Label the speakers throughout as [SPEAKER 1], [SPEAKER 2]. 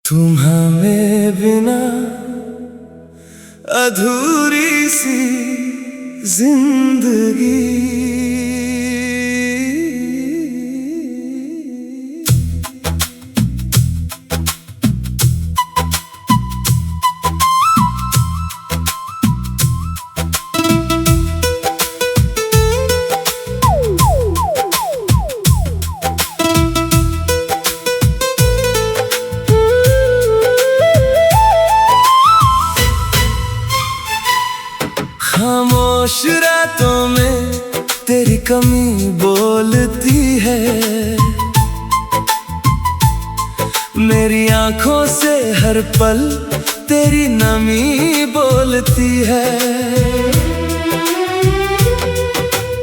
[SPEAKER 1] तुम्हारे बिना अधूरी सी जिंदगी। खामोश रातों में तेरी कमी बोलती है, मेरी आंखों से हर पल तेरी नमी बोलती है।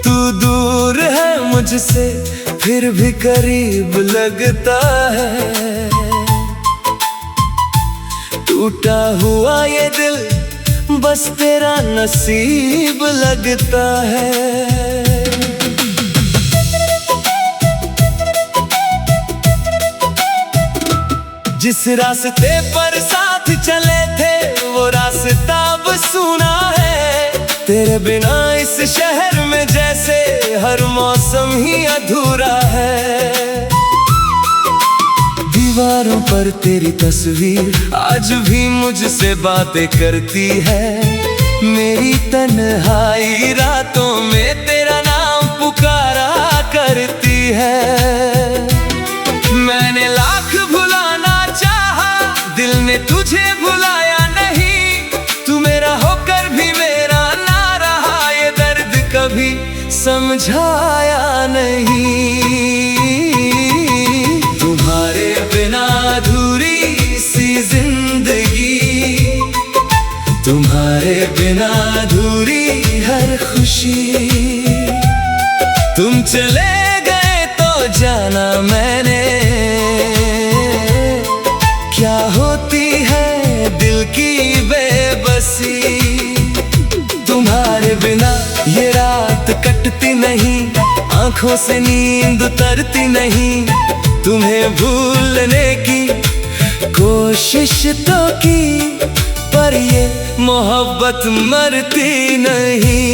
[SPEAKER 1] तू दूर है मुझसे फिर भी करीब लगता है, टूटा हुआ ये दिल बस तेरा नसीब लगता है। जिस रास्ते पर साथ चले थे वो रास्ता अब सूना है, तेरे बिना इस शहर में जैसे हर मौसम ही अधूरा है। दीवारों पर तेरी तस्वीर आज भी मुझसे बातें करती है, मेरी तन्हाई रातों में तेरा नाम पुकारा करती है। मैंने लाख भुलाना चाहा, दिल ने तुझे भुलाया नहीं, तू मेरा होकर भी मेरा ना रहा, ये दर्द कभी समझाया नहीं। तुम्हारे बिना अधूरी सी जिंदगी, तुम्हारे बिना अधूरी हर खुशी। तुम चले गए तो जाना मैंने क्या होती है दिल की बेबसी। तुम्हारे बिना ये रात कटती नहीं, आंखों से नींद उतरती नहीं, तुम्हें भूलने की कोशिश तो की पर ये मोहब्बत मरती नहीं।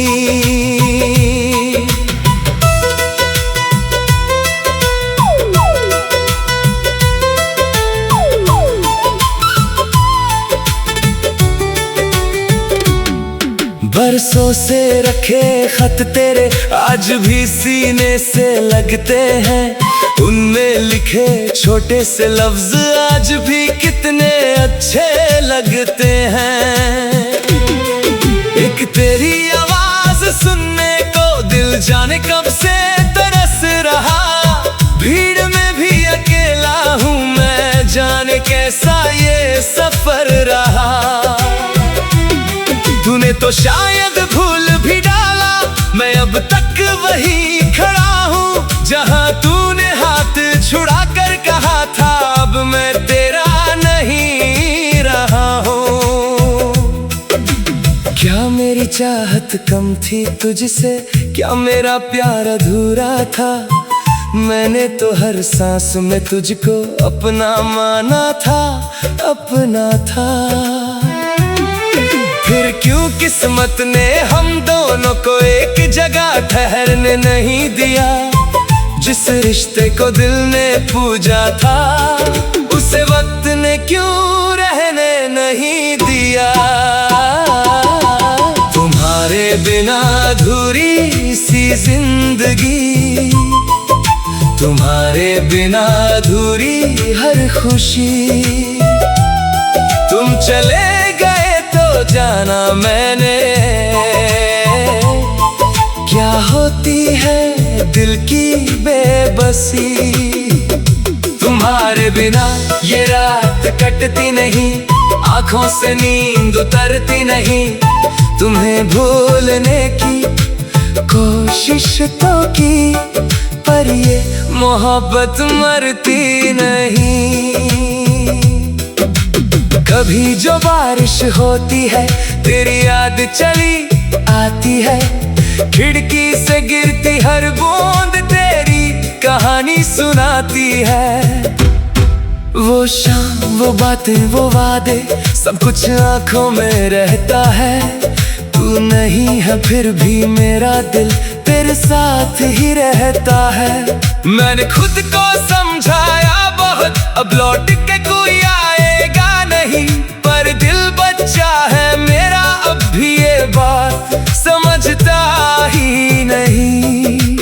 [SPEAKER 1] बरसों से रखे खत तेरे आज भी सीने से लगते हैं, उनमें लिखे छोटे से लफ्ज आज भी कितने अच्छे लगते हैं। एक तेरी आवाज सुनने को दिल जाने कब से तरस रहा, भीड़ में भी अकेला हूँ मैं, जाने कैसा ये सफर रहा। तूने तो शायद भूल भी डाला, मैं अब तक वही खड़ा हूँ जहाँ तूने हाथ छुड़ा कर कहा था, अब मैं तेरा नहीं रहा हूँ। क्या मेरी चाहत कम थी तुझसे, क्या मेरा प्यार अधूरा था, मैंने तो हर सांस में तुझको अपना माना था, अपना था। फिर क्यों किस्मत ने हम दोनों को एक जगह ठहरने नहीं दिया, जिस रिश्ते को दिल ने पूजा था उसे वक्त ने क्यों रहने नहीं दिया। तुम्हारे बिना अधूरी सी जिंदगी, तुम्हारे बिना अधूरी हर खुशी। तुम चले गए तो जाना मैंने क्या होती है दिल की बेबसी। तुम्हारे बिना ये रात कटती नहीं, आंखों से नींद उतरती नहीं, तुम्हें भूलने की कोशिश तो की पर ये मोहब्बत मरती नहीं। कभी जो बारिश होती है तेरी याद चली आती है, खिड़की से गिरती हर बूंद तेरी कहानी सुनाती है। वो शाम, वो बातें, वो वादे, सब कुछ आंखों में रहता है। तू नहीं है फिर भी मेरा दिल तेरे साथ ही रहता है। मैंने खुद को समझाया बहुत, अब लौट के कोई आएगा नहीं, पर दिल बच्चा है मेरा अब भी ये बात समझता ही नहीं।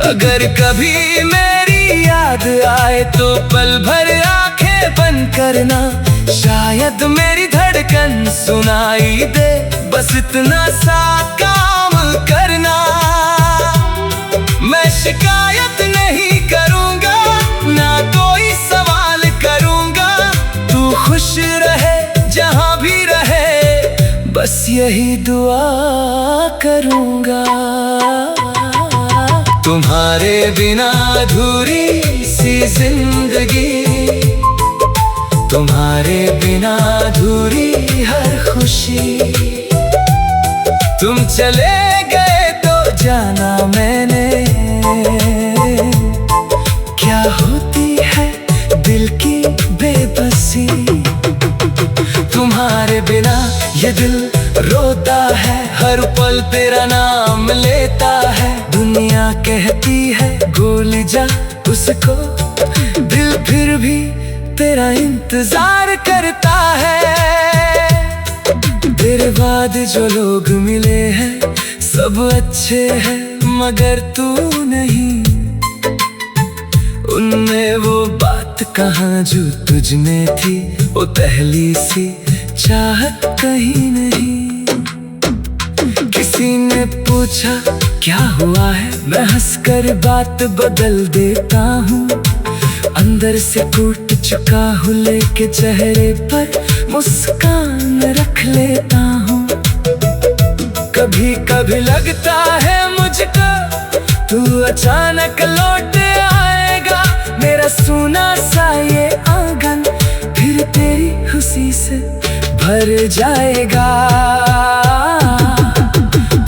[SPEAKER 1] अगर कभी मेरी याद आए तो पल भर आंखें बंद करना, शायद मेरी धड़कन सुनाई दे, बस इतना सा काम करना। मैं शिकायत नहीं करूंगा, ना कोई सवाल करूंगा, तू खुश रहे जहां भी रहे, बस यही दुआ करूंगा। तुम्हारे बिना अधूरी सी जिंदगी, तुम्हारे बिना अधूरी हर खुशी। तुम चले गए तो जाना मैंने क्या होती है दिल की बेबसी। तुम्हारे बिना ये दिल रोता है, हर पल तेरा नाम लेता है। दुनिया कहती है भूल जा उसको, दिल फिर भी तेरा इंतजार करता है। तेरे बाद जो लोग मिले हैं सब अच्छे हैं, मगर तू नहीं। उनमें वो बात कहाँ जो तुझ में थी, वो पहली सी चाहत कहीं नहीं। किसी ने पूछा क्या हुआ है, मैं हंसकर बात बदल देता हूँ। अंदर से टूट चुका हूँ, लेके चेहरे पर मुस्कान रख लेता हूँ। कभी कभी लगता है मुझको तू अचानक लौट आएगा, मेरा सूना सा ये आंगन फिर तेरी खुशी से भर जाएगा।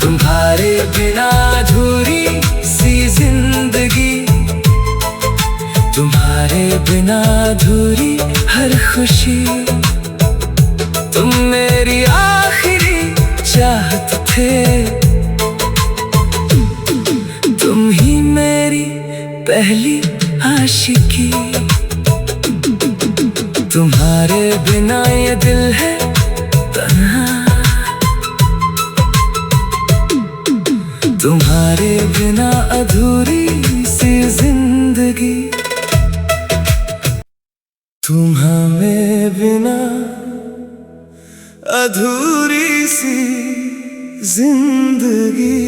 [SPEAKER 1] तुम्हारे बिना अधूरी सी जिंदगी, तुम्हारे बिना अधूरी हर खुशी। तुम मेरी आखिरी चाहत थे, तुम ही मेरी पहली आशिकी। तुम्हारे बिना ये दिल है तन्हा, तुम्हारे बिना अधूरी सी जिंदगी। तुम्हारे बिना अधूरी सी जिंदगी।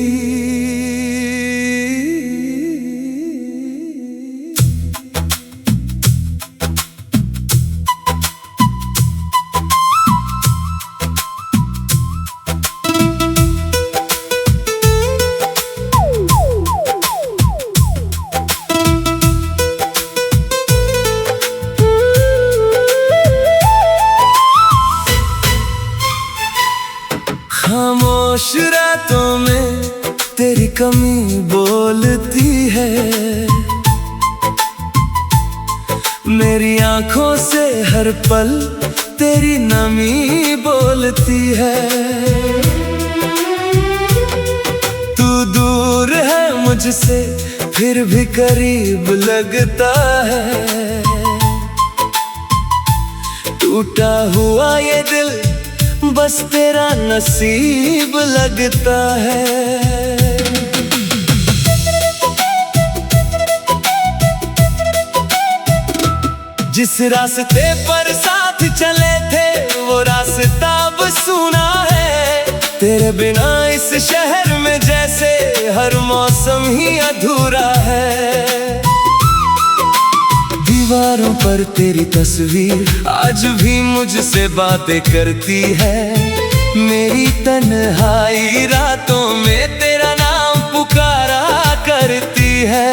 [SPEAKER 1] खामोश रातों में तेरी कमी बोलती है, मेरी आंखों से हर पल तेरी नमी बोलती है। तू दूर है मुझसे फिर भी करीब लगता है, टूटा हुआ ये दिल बस तेरा नसीब लगता है। जिस रास्ते पर साथ चले थे वो रास्ता अब सुना है, तेरे बिना इस शहर में जैसे हर मौसम ही अधूरा है। दीवारों पर तेरी तस्वीर आज भी मुझसे बातें करती है, मेरी तन्हाई रातों में तेरा नाम पुकारा करती है।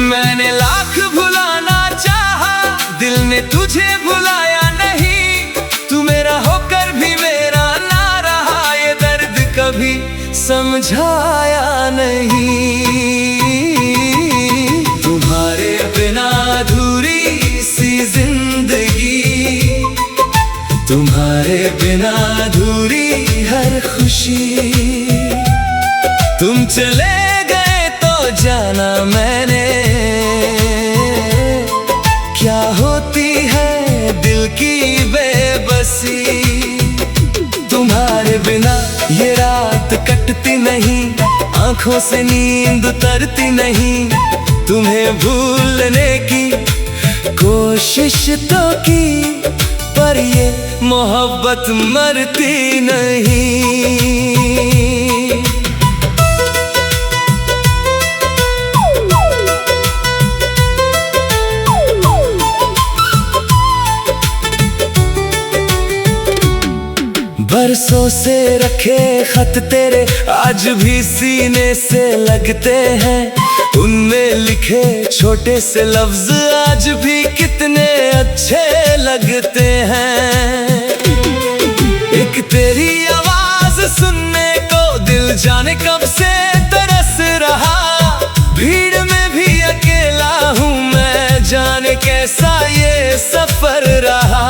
[SPEAKER 1] मैंने लाख भुलाना चाहा, दिल ने तुझे भुलाया नहीं, तू मेरा होकर भी मेरा ना रहा, ये दर्द कभी समझाया नहीं। तुम्हारे बिना खुशी। तुम चले गए तो जाना मैंने क्या होती है दिल की बेबसी। तुम्हारे बिना ये रात कटती नहीं, आंखों से नींद उतरती नहीं। तुम्हें भूलने की कोशिश तो की, पर ये मोहब्बत मरती नहीं। बरसों से रखे खत तेरे आज भी सीने से लगते हैं। उनमें लिखे छोटे से लफ्ज आज भी कितने अच्छे लगते हैं। एक तेरी आवाज सुनने को दिल जाने कब से तरस रहा। भीड़ में भी अकेला हूँ मैं, जाने कैसा ये सफर रहा।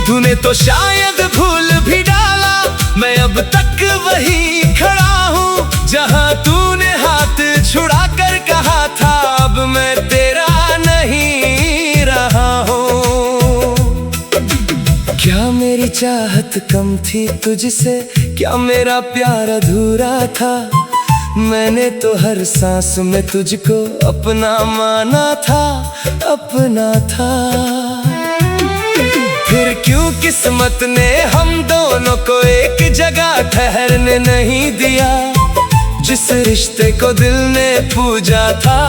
[SPEAKER 1] तूने तो शायद भूल भी डाला, मैं अब तक वहीं खड़ा हूँ जहाँ तूने हाथ छुड़ा कर कहा था अब मैं तेरा नहीं रहा हूँ। क्या मेरी चाहत कम थी तुझसे, क्या मेरा प्यार अधूरा था। मैंने तो हर सांस में तुझको अपना माना था, अपना था। फिर क्यों किस्मत ने हम दोनों को एक जगह ठहरने नहीं दिया। जिस रिश्ते को दिल ने पूजा था,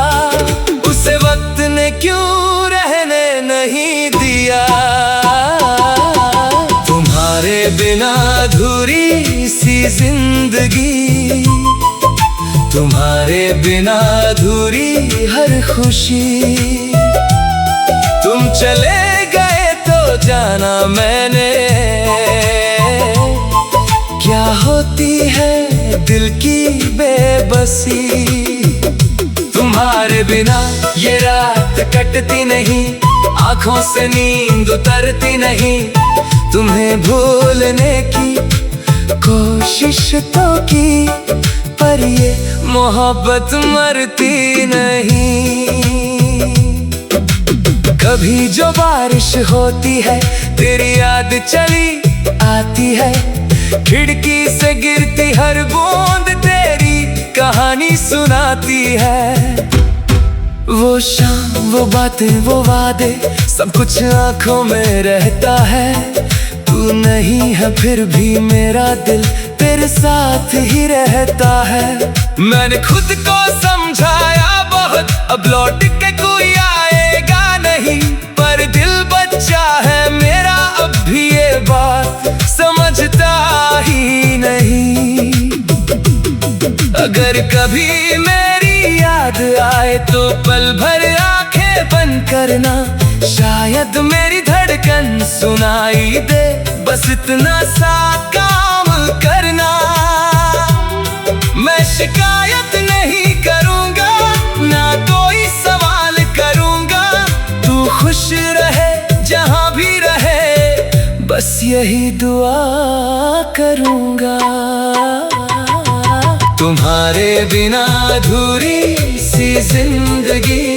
[SPEAKER 1] उसे वक्त ने क्यों रहने नहीं दिया। तुम्हारे बिना अधूरी सी जिंदगी, तुम्हारे बिना अधूरी हर खुशी। तुम चले जाना मैंने क्या होती है दिल की बेबसी। तुम्हारे बिना ये रात कटती नहीं, आंखों से नींद उतरती नहीं। तुम्हें भूलने की कोशिश तो की, पर ये मोहब्बत मरती नहीं। कभी जो बारिश होती है तेरी याद चली आती है। खिड़की से गिरती हर बूंद तेरी कहानी सुनाती है। वो शाम, वो बातें, वो वादे, सब कुछ आंखों में रहता है। तू नहीं है फिर भी मेरा दिल तेरे साथ ही रहता है। मैंने खुद को समझाया बहुत, अब लौट के कोई आएगा नहीं। पर दिल बच्चा है मेरा अब भी ये बात समझता ही नहीं। अगर कभी मेरी याद आए तो पल भर आंखें बंद करना। शायद मेरी धड़कन सुनाई दे, बस इतना सा काम करना। मैं शिकायत नहीं करूँगा, ना कोई सवाल करूँगा। तू खुश रहे जहाँ भी रहे, बस यही दुआ करूँगा। तुम्हारे बिना अधूरी सी जिंदगी,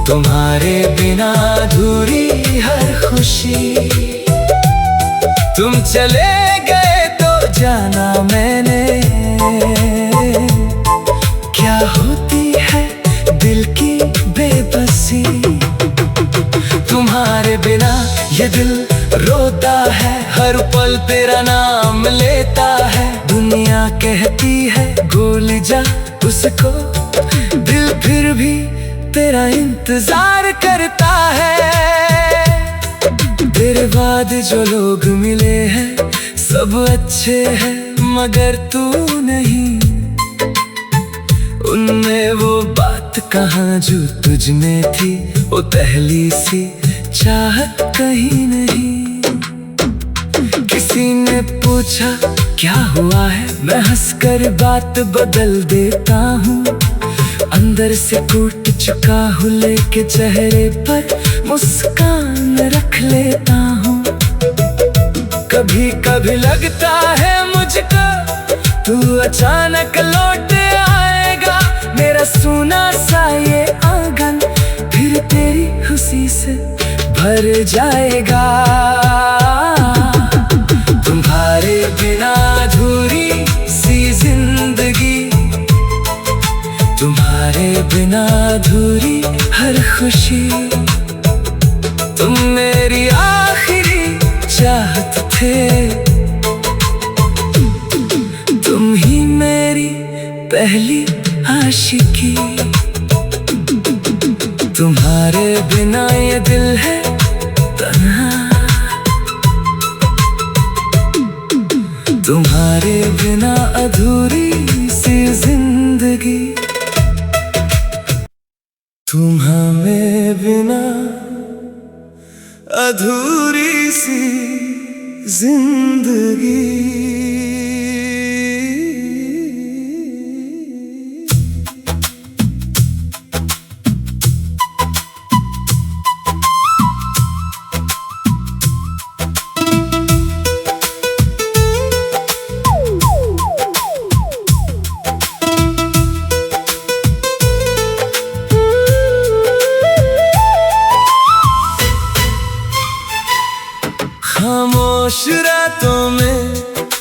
[SPEAKER 1] तुम्हारे बिना अधूरी हर खुशी। तुम चले गए तो जाना मैंने क्या होती है दिल की बेबसी। तुम्हारे बिना ये दिल रोता है, हर पल तेरा नाम लेता है। दुनिया कहती है भूल जा उसको, दिल फिर भी तेरा इंतजार करता है। तेरे बाद जो लोग मिले हैं सब अच्छे हैं, मगर तू नहीं। उनमें वो बात कहाँ जो तुझ में थी, वो पहली सी चाहत कहीं नहीं। किसी ने पूछा क्या हुआ है, मैं हंसकर बात बदल देता हूँ। अंदर से टूट चुका हूँ, लेके चेहरे पर मुस्कान रख लेता हूँ। कभी कभी लगता है मुझको तू अचानक लौट आएगा। मेरा सूना सा ये आंगन फिर तेरी खुशी से भर जाएगा। तुम्हारे बिना अधूरी सी जिंदगी, तुम्हारे बिना अधूरी हर खुशी। तुम मेरी आखिरी चाहत थे, तुम ही मेरी पहली आशिकी। तुम्हारे बिना ये दिल है तन्हा, तुम्हारे बिना अधूरी सी जिंदगी। तुम्हारे बिना अधूरी सी जिंदगी। खामोश रातों में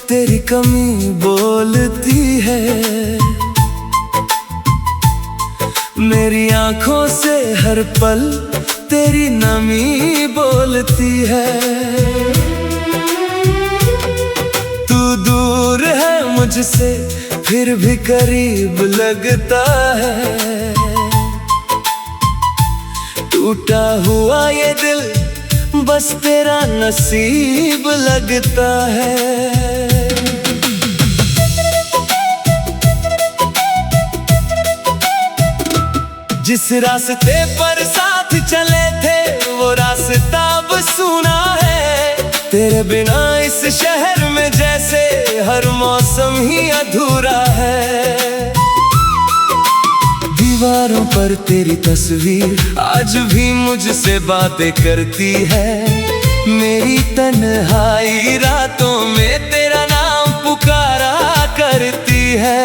[SPEAKER 1] तेरी कमी बोलती है, मेरी आंखों से हर पल तेरी नमी बोलती है। तू दूर है मुझसे फिर भी करीब लगता है, टूटा हुआ ये दिल बस तेरा नसीब लगता है। जिस रास्ते पर साथ चले थे वो रास्ता अब सूना है। तेरे बिना इस शहर में जैसे हर मौसम ही अधूरा है। दीवारों पर तेरी तस्वीर आज भी मुझसे बातें करती है। मेरी तन्हाई रातों में तेरा नाम पुकारा करती है।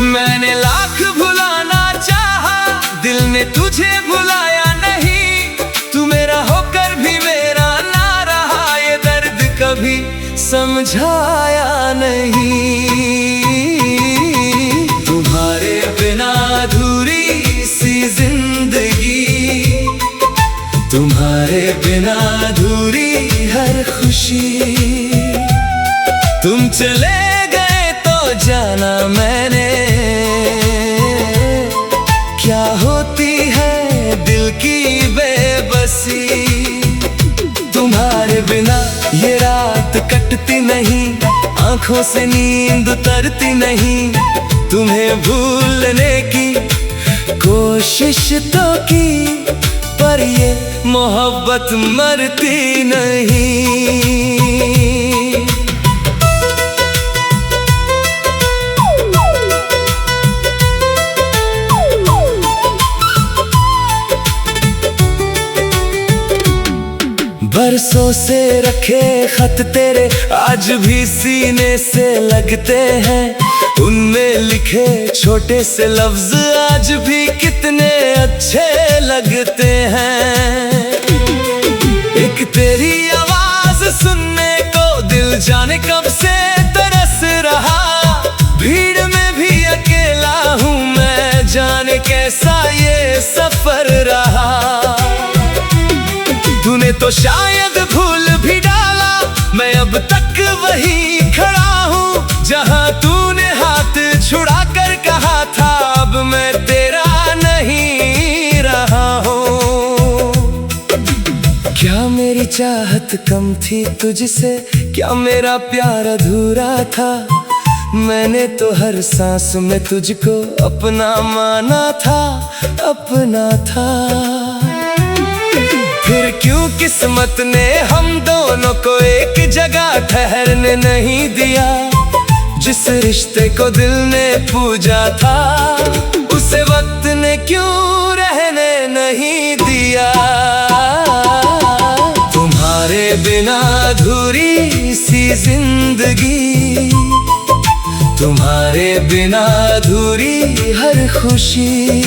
[SPEAKER 1] मैंने लाख भुलाना चाहा, दिल ने तुझे भुलाया नहीं। तू मेरा होकर भी मेरा ना रहा, ये दर्द कभी समझाया नहीं। तुम्हारे बिना अधूरी सी जिंदगी, तुम्हारे बिना अधूरी हर खुशी। तुम चले गए तो जाना मैंने क्या होती है दिल की बेबसी। तुम्हारे बिना ये रात कटती नहीं, आंखों से नींद उतरती नहीं। तुम्हें भूलने की कोशिश तो की, पर ये मोहब्बत मरती नहीं। बरसों से रखे खत तेरे आज भी सीने से लगते हैं। उनमें लिखे छोटे से लफ्ज आज भी कितने अच्छे लगते हैं। एक तेरी आवाज सुनने को दिल जाने कब से तरस रहा। भीड़ में भी अकेला हूँ मैं, जाने कैसा ये सफर रहा। तूने तो शायद भूल भी डाला, मैं अब तक वहीं खड़ा हूँ जहाँ तूने हाथ छुड़ा कर कहा था अब मैं तेरा नहीं रहा हूँ। क्या मेरी चाहत कम थी तुझसे, क्या मेरा प्यार अधूरा था। मैंने तो हर सांस में तुझको अपना माना था, अपना था। फिर क्यों किस्मत ने हम दोनों को एक जगह ठहरने नहीं दिया। जिस रिश्ते को दिल ने पूजा था, उसे वक्त ने क्यों रहने नहीं दिया। तुम्हारे बिना अधूरा जिंदगी, तुम्हारे बिना अधूरी हर खुशी।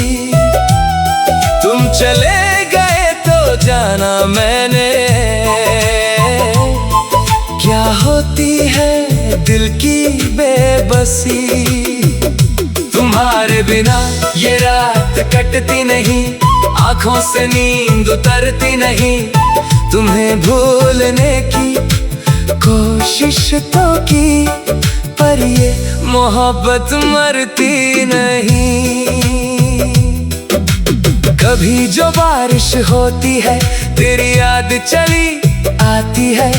[SPEAKER 1] तुम चले गए तो जाना मैंने क्या होती है दिल की बेबसी। तुम्हारे बिना ये रात कटती नहीं, आंखों से नींद उतरती नहीं। तुम्हें भूलने की कोशिश तो की, पर ये मोहब्बत मरती नहीं। कभी जो बारिश होती है तेरी याद चली आती है,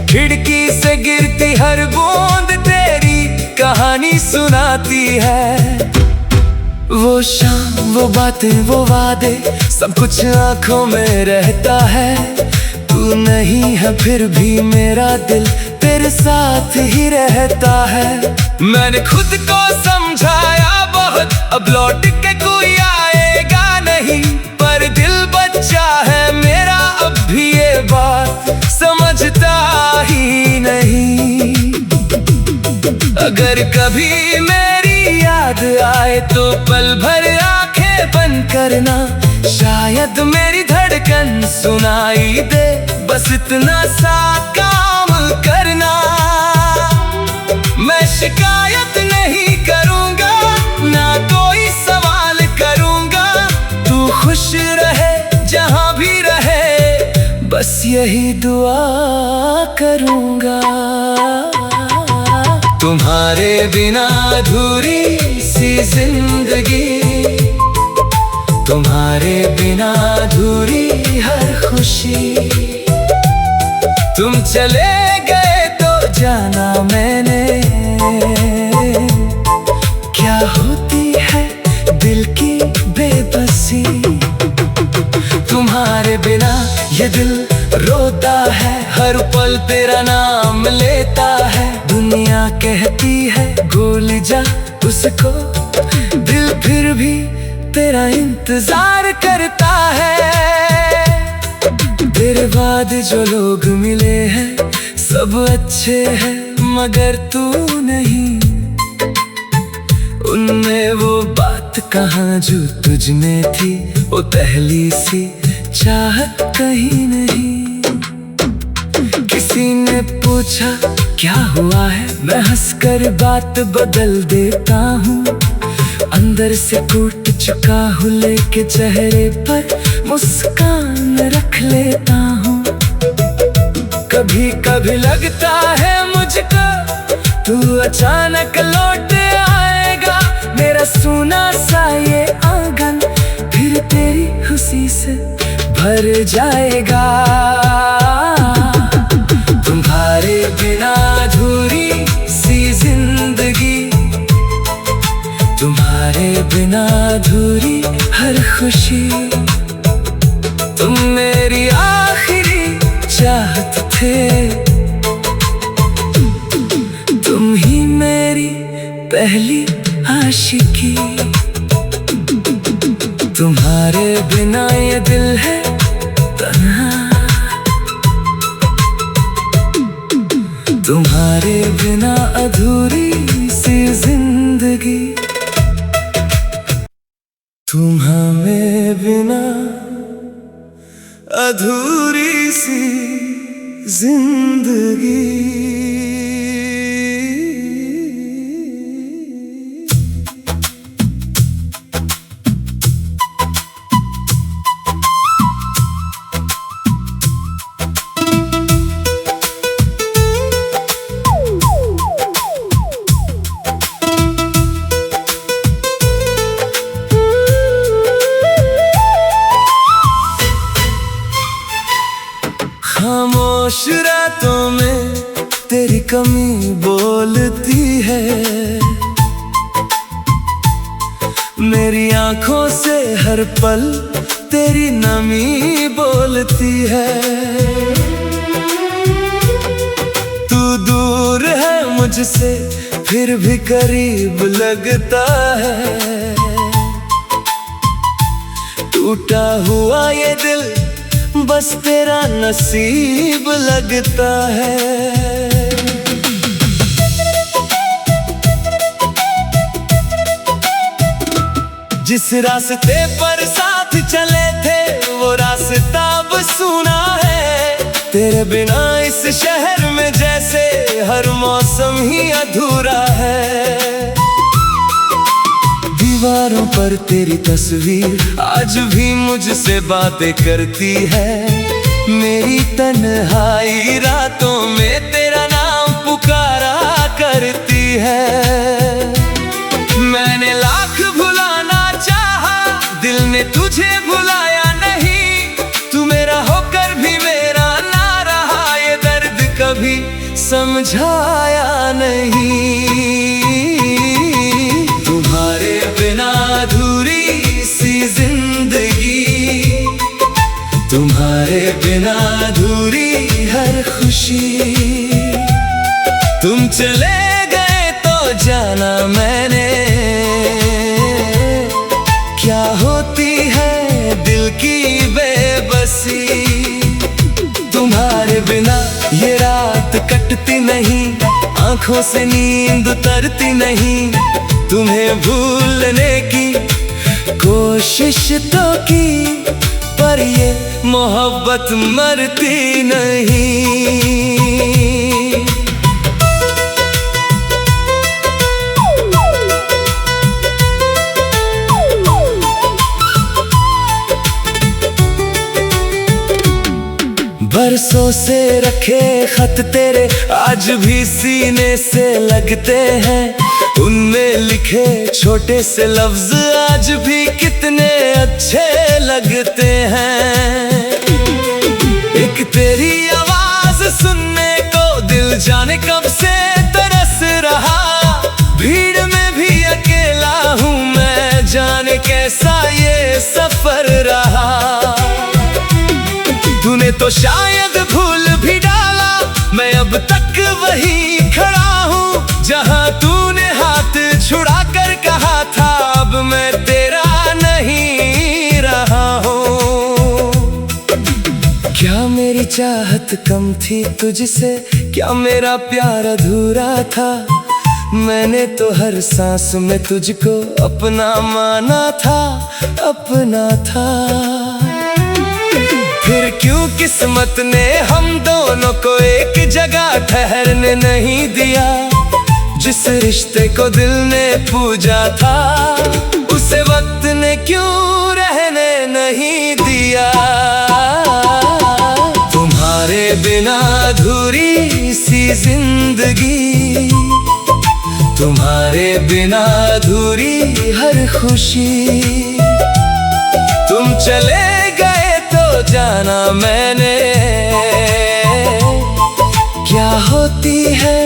[SPEAKER 1] खिड़की से गिरती हर बूंद तेरी कहानी सुनाती है। वो शाम, वो बातें, वो वादे, सब कुछ आंखों में रहता है। तू नहीं है फिर भी मेरा दिल तेरे साथ ही रहता है। मैंने खुद को समझाया बहुत, अब लौट के कोई आएगा नहीं, पर दिल बच्चा है मेरा अब भी ये बात समझता ही नहीं। अगर कभी मेरी याद आए तो पल भर आंखें बंद करना, शायद मेरी धड़कन सुनाई दे, बस इतना सा काम करना। मैं शिकायत नहीं करूंगा, ना कोई सवाल करूंगा, तू खुश रहे जहां भी रहे, बस यही दुआ करूंगा। तुम्हारे बिना अधूरी सी जिंदगी, तुम्हारे बिना अधूरी हर खुशी। तुम चले गए तो जाना मैंने क्या होती है दिल की बेबसी। तुम्हारे बिना ये दिल रोता है, हर पल तेरा नाम लेता है। दुनिया कहती है भूल जा उसको, दिल फिर भी तेरा इंतजार करता है। तेरे बाद जो लोग मिले हैं सब अच्छे हैं, मगर तू नहीं। उनमें वो बात कहाँ जो तुझ में थी, वो पहली सी चाहत कहीं नहीं। किसी ने पूछा क्या हुआ है, मैं हंसकर बात बदल देता हूँ। अंदर से टूट चुका हूँ, लेके चेहरे पर मुस्कान रख लेता हूँ। कभी कभी लगता है मुझको तू अचानक लौट आएगा, मेरा सूना सा ये आंगन फिर तेरी खुशी से भर जाएगा। तुम्हारे बिना अधूरी सी जिंदगी, तुम्हारे बिना अधूरी हर खुशी। तुम मेरी आखिरी चाहत थे, तुम ही मेरी पहली आशिकी। तुम्हारे बिना ये दिल है तन्हा, तुम्हारे बिना अधूरी सी जिंदगी। तुम्हारे बिना अधूरी सी जिंदगी। खामोश रातों में तेरी कमी बोलती है, मेरी आंखों से हर पल तेरी नमी बोलती है। तू दूर है मुझसे फिर भी करीब लगता है, टूटा हुआ ये दिल बस तेरा नसीब लगता है। जिस रास्ते पर साथ चले थे वो रास्ता अब सूना है। तेरे बिना इस शहर में जैसे हर मौसम ही अधूरा है। दीवारों पर तेरी तस्वीर आज भी मुझसे बातें करती है। मेरी तन्हाई रातों में तेरा नाम पुकारा करती है। मैंने लाख भुलाना चाहा, दिल ने तुझे भुलाया नहीं। तू मेरा होकर भी मेरा ना रहा, ये दर्द कभी समझाया नहीं। तुम्हारे बिना अधूरी सी जिंदगी, तुम्हारे बिना अधूरी हर खुशी। तुम चले गए तो जाना मैंने क्या होती है दिल की बेबसी। तुम्हारे बिना ये रात कटती नहीं, आंखों से नींद उतरती नहीं। तुम्हें भूलने की कोशिश तो की, पर ये मोहब्बत मरती नहीं। बरसों से रखे खत तेरे आज भी सीने से लगते हैं। उनमें लिखे छोटे से लफ्ज आज भी कितने अच्छे लगते हैं। एक तेरी आवाज सुनने को दिल जाने कब से तरस रहा। भीड़ में भी अकेला हूँ मैं, जाने कैसा ये सफर रहा। तूने तो शायद भूल भी डाला, मैं अब तक वहीं खड़ा हूँ जहाँ तूने हाथ छुड़ा कर कहा था अब मैं तेरा नहीं रहा हूँ। क्या मेरी चाहत कम थी तुझसे, क्या मेरा प्यार अधूरा था। मैंने तो हर सांस में तुझको अपना माना था, अपना था। फिर क्यों किस्मत ने हम दोनों को एक जगह ठहरने नहीं दिया। जिस रिश्ते को दिल ने पूजा था, उसे वक्त ने क्यों रहने नहीं दिया। तुम्हारे बिना अधूरी सी जिंदगी, तुम्हारे बिना अधूरी हर खुशी। तुम चले गए तो जाना मैंने क्या होती है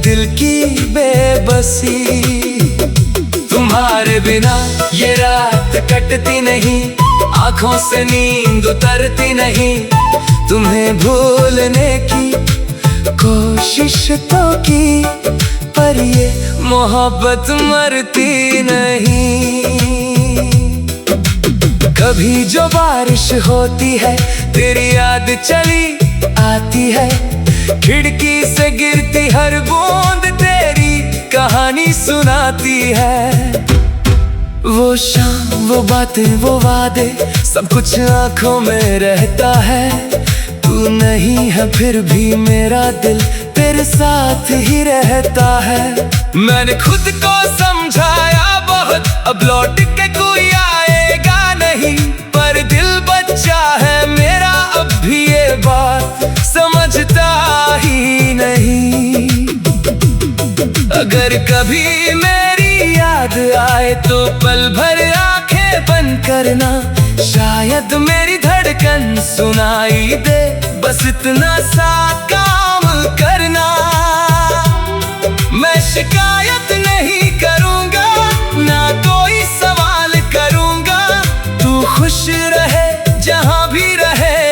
[SPEAKER 1] दिल की बेबसी। तुम्हारे बिना ये रात कटती नहीं, आंखों से नींद उतरती नहीं। तुम्हें भूलने की कोशिश तो की, पर ये मोहब्बत मरती नहीं। कभी जो बारिश होती है तेरी याद चली आती है। खिड़की से गिरती हर बूंद तेरी कहानी सुनाती है। वो शाम, वो बातें, वो वादे, सब कुछ आंखों में रहता है। तू नहीं है फिर भी मेरा दिल तेरे साथ ही रहता है। मैंने खुद को समझाया बहुत, अब लौट के कोई आएगा नहीं। पर दिल बच्चा है मेरा, अब भी ये बात समझता ही नहीं। अगर कभी मेरी याद आए तो पल भर आंखें बंद करना। शायद मेरी धड़कन सुनाई दे, बस इतना सा काम करना। मैं शिकायत नहीं करूँगा, ना कोई सवाल करूँगा। तू खुश रहे जहाँ भी रहे,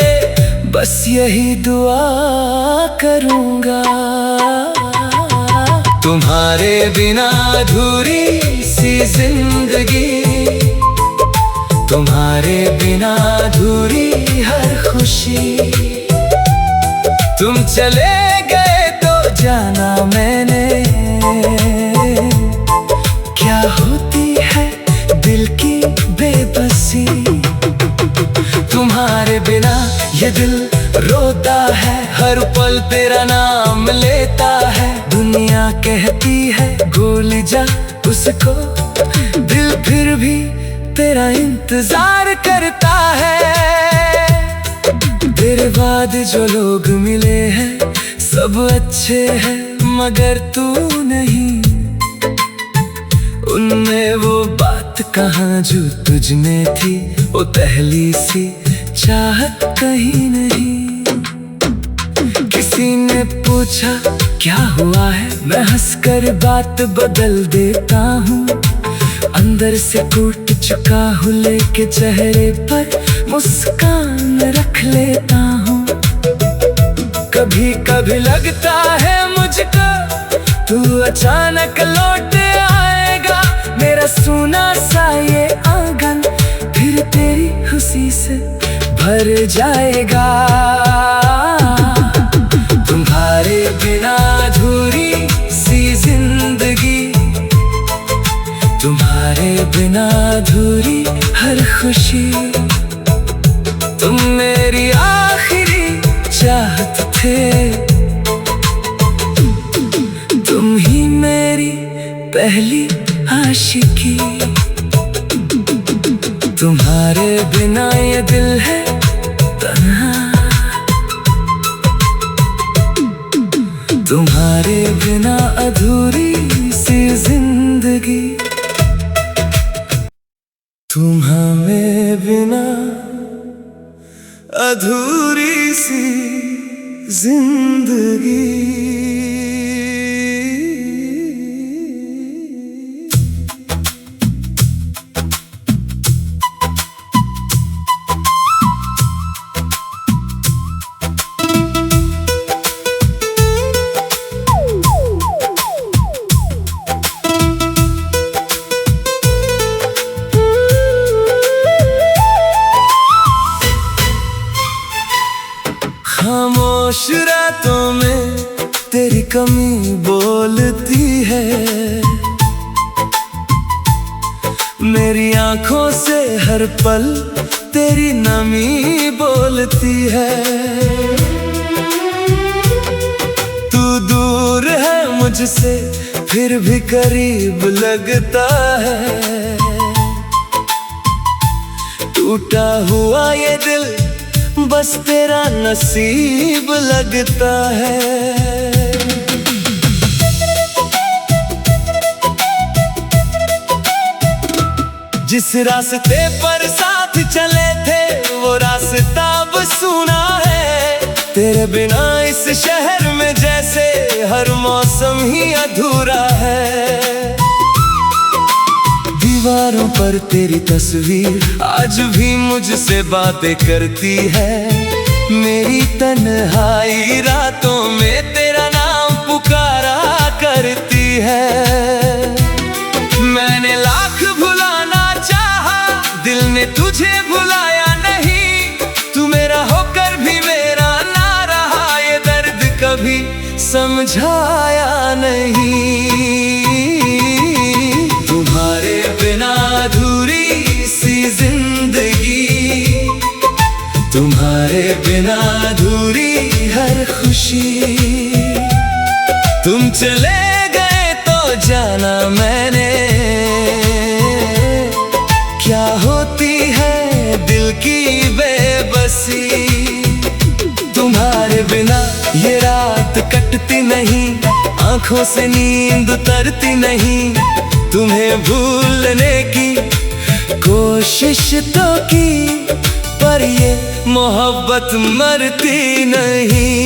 [SPEAKER 1] बस यही दुआ करूँगा। तुम्हारे बिना अधूरी सी जिंदगी, तुम्हारे बिना अधूरी हर खुशी। तुम चले गए तो जाना मैंने क्या होती है दिल की तुम्हारे बिना ये दिल रोता है, हर पल तेरा नाम लेता है। दुनिया कहती है भूल जा उसको, दिल फिर भी तेरा इंतजार करता है। तेरे बाद जो लोग मिले हैं सब अच्छे हैं, मगर तू नहीं। उनमें वो बात कहाँ जो तुझ में थी, वो पहली सी चाहत कहीं नहीं। किसी ने पूछा क्या हुआ है, मैं हंसकर बात बदल देता हूँ। अंदर से टूट चुका हूँ, लेके चेहरे पर मुस्कान रख लेता हूँ। कभी कभी लगता है मुझको तू अचानक लौट आएगा। मेरा सूना सा ये आंगन फिर तेरी खुशी से भर जाएगा। तुम्हारे बिना अधूरी सी जिंदगी, तुम्हारे बिना अधूरी हर खुशी। तुम मेरी आखिरी चाहत थे, तुम ही मेरी पहली आशिकी। तुम्हारे बिना ये दिल है तन्हा, तुम्हारे बिना अधूरी सी जिंदगी। तुम्हारे बिना अधूरी सी जिंदगी। खामोश रातों में तेरी कमी बोलती है, मेरी आंखों से हर पल तेरी नमी बोलती है। तू दूर है मुझसे फिर भी करीब लगता है। टूटा हुआ ये दिल बस तेरा नसीब लगता है। जिस रास्ते पर साथ चले थे वो रास्ता अब सुना है। तेरे बिना इस शहर में जैसे हर मौसम ही अधूरा है। दीवारों पर तेरी तस्वीर आज भी मुझसे बातें करती है। मेरी तन्हाई रातों में तेरा नाम पुकारा करती है। मैंने लाख भुलाना चाहा, दिल ने तुझे भुलाया नहीं। तू मेरा होकर भी मेरा ना रहा, ये दर्द कभी समझाया नहीं। तुम्हारे बिना अधूरी सी जिंदगी, तुम्हारे बिना अधूरी हर खुशी। तुम चले गए तो जाना मैंने क्या होती है दिल की बेबसी। तुम्हारे बिना ये रात कटती नहीं, आंखों से नींद उतरती नहीं। तुम्हें भूलने की कोशिश तो की, पर ये मोहब्बत मरती नहीं।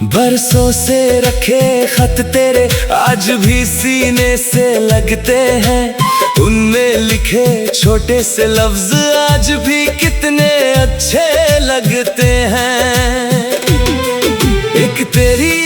[SPEAKER 1] बरसों से रखे खत तेरे आज भी सीने से लगते हैं। उनमें लिखे छोटे से लफ्ज आज भी कितने अच्छे लगते हैं। एक तेरी